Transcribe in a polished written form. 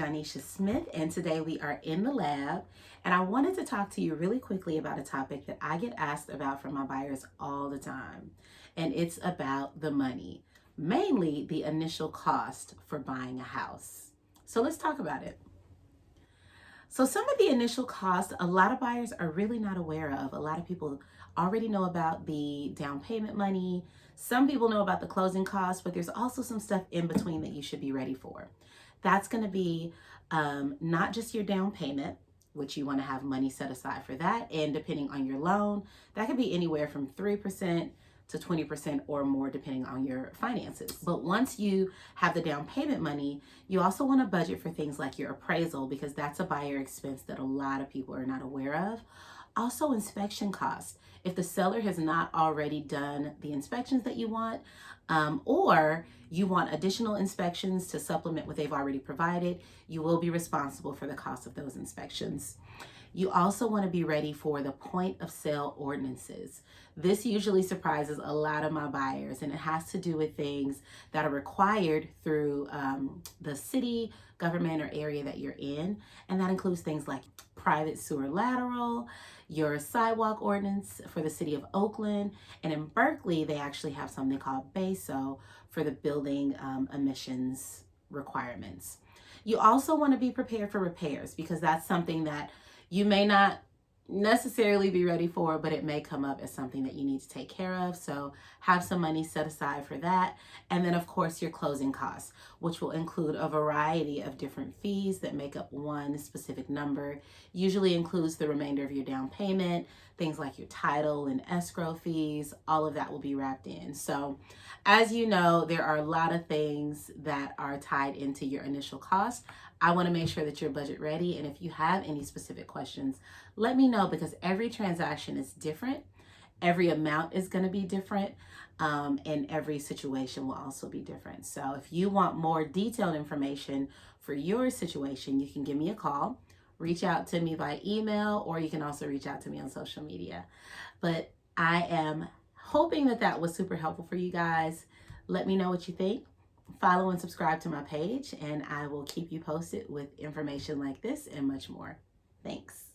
Jonisha Smith, and today we are in the lab. And I wanted to talk to you really quickly about a topic that I get asked about from my buyers all the time, and it's about the money, mainly the initial cost for buying a house. So let's talk about it. So some of the initial costs, a lot of buyers are really not aware of. A lot of people already know about the down payment money. Some people know about the closing costs, but there's also some stuff in between that you should be ready for. That's going to be not just your down payment, which you want to have money set aside for that. And depending on your loan, that could be anywhere from 3% to 20% or more depending on your finances. But once you have the down payment money, you also want to budget for things like your appraisal, because that's a buyer expense that a lot of people are not aware of. Also, inspection costs. If the seller has not already done the inspections that you want, or you want additional inspections to supplement what they've already provided, you will be responsible for the cost of those inspections. You also want to be ready for the point of sale ordinances. This usually surprises a lot of my buyers, and it has to do with things that are required through the city, government, or area that you're in. And that includes things like private sewer lateral, your sidewalk ordinance for the city of Oakland, and in Berkeley, they actually have something called BASO for the building emissions requirements. You also want to be prepared for repairs, because that's something that you may not necessarily be ready for, but it may come up as something that you need to take care of. So have some money set aside for that. And then of course your closing costs, which will include a variety of different fees that make up one specific number. Usually includes the remainder of your down payment, things like your title and escrow fees, all of that will be wrapped in. So as you know, there are a lot of things that are tied into your initial cost. I want to make sure that you're budget ready. And if you have any specific questions, let me know, because every transaction is different. Every amount is going to be different. And every situation will also be different. So if you want more detailed information for your situation, you can give me a call, reach out to me by email, or you can also reach out to me on social media. But I am hoping that that was super helpful for you guys. Let me know what you think. Follow and subscribe to my page, and I will keep you posted with information like this and much more. Thanks.